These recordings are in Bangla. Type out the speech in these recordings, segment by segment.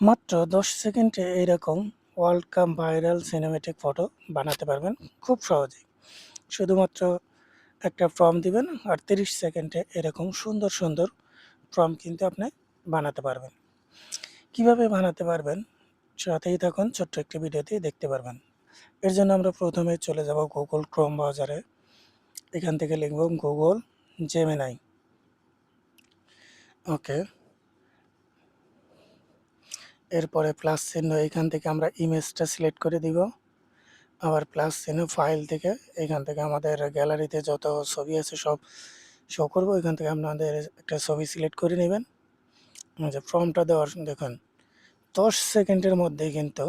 মাত্র ১০ সেকেন্ডে এইরকম world cup viral cinematic photo বানাতে পারবেন খুব সহজেই। শুধুমাত্র একটা প্রম্পট দিবেন আর ৩০ সেকেন্ডে এরকম সুন্দর, সুন্দর প্রম্পট কিন্তু আপনি বানাতে পারবেন। কিভাবে বানাতে পারবেন? সাথেই থাকুন, ছোট্ট একটি ভিডিওতেই দেখতে পারবেন। এর জন্য আমরা প্রথমে চলে যাব Google Chrome ব্রাউজারে। এখান থেকে লিখব Google Gemini। ওকে। এরপরে প্লাস চিহ্ন, এখান থেকে আমরা ইমেজটা সিলেক্ট করে দিব। আবার প্লাস চিহ্ন, ফাইল থেকে এখান থেকে আমাদের গ্যালারিতে যত ছবি আছে সব শো করবো। এখান থেকে আপনাদের একটা ছবি সিলেক্ট করে নেবেন। যে ফর্মটা দেওয়ার দেখুন 10 সেকেন্ডের মধ্যে কিন্তু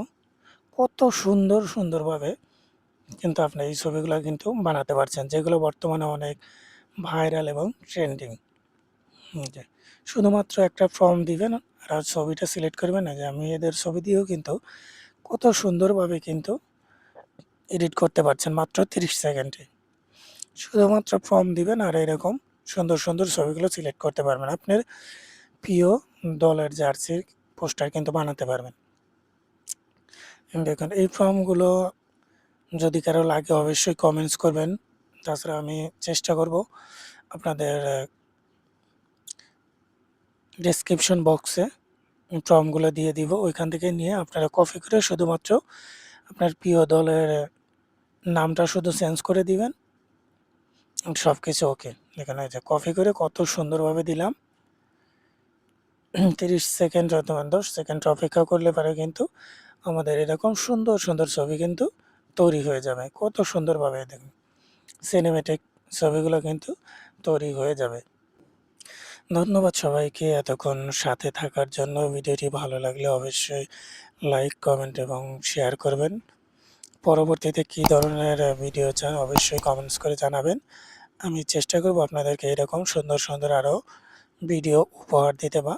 কত সুন্দর সুন্দরভাবে কিন্তু আপনি এই ছবিগুলো কিন্তু বানাতে পারছেন, যেগুলো বর্তমানে অনেক ভাইরাল এবং ট্রেন্ডিং। যে শুধুমাত্র একটা ফর্ম দিবেন আর ছবিটা সিলেক্ট করবেন। না যে আমি এদের ছবি দিয়েও কিন্তু কত সুন্দরভাবে কিন্তু এডিট করতে পারছেন মাত্র 30 সেকেন্ডে। শুধুমাত্র ফর্ম দিবেন আর এরকম সুন্দর সুন্দর ছবিগুলো সিলেক্ট করতে পারবেন। আপনার প্রিয় দলের জার্সির পোস্টার কিন্তু বানাতে পারবেন। দেখুন এই ফর্মগুলো যদি কারো লাগে অবশ্যই কমেন্টস করবেন। তাছাড়া আমি চেষ্টা করব আপনাদের ডেসক্রিপশন বক্সে ফর্মগুলো দিয়ে দিব। ওইখান থেকে নিয়ে আপনারা কপি করে শুধুমাত্র আপনার প্রিয় দলের নামটা শুধু চেঞ্জ করে দিবেন। সব কিছু ওকে। এখানে যে কপি করে কত সুন্দরভাবে দিলাম। 30 সেকেন্ড অথবা 10 সেকেন্ড অপেক্ষা করলে পরে কিন্তু আমাদের এরকম সুন্দর সুন্দর ছবি কিন্তু তৈরি হয়ে যাবে। কত সুন্দরভাবে দেখুন সিনেমেটিক ছবিগুলো কিন্তু তৈরি হয়ে যাবে। ধন্যবাদ সবাইকে এতক্ষণ সাথে থাকার জন্য। ভিডিওটি ভালো লাগলে অবশ্যই লাইক, কমেন্ট এবং শেয়ার করবেন। পরবর্তীতে কী ধরনের ভিডিও চান অবশ্যই কমেন্টস করে জানাবেন। আমি চেষ্টা করব আপনাদেরকে এরকম সুন্দর সুন্দর আরও ভিডিও উপহার দিতে বা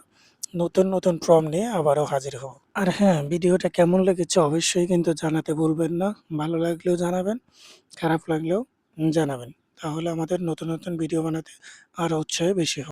নতুন নতুন প্রম্পট নিয়ে আবারও হাজির হব। আর হ্যাঁ, ভিডিওটা কেমন লেগেছে অবশ্যই কিন্তু জানাতে ভুলবেন না। ভালো লাগলেও জানাবেন, খারাপ লাগলেও জানাবেন। তাহলে আমাদের নতুন নতুন ভিডিও বানাতে আরও উৎসাহ বেশি হবে।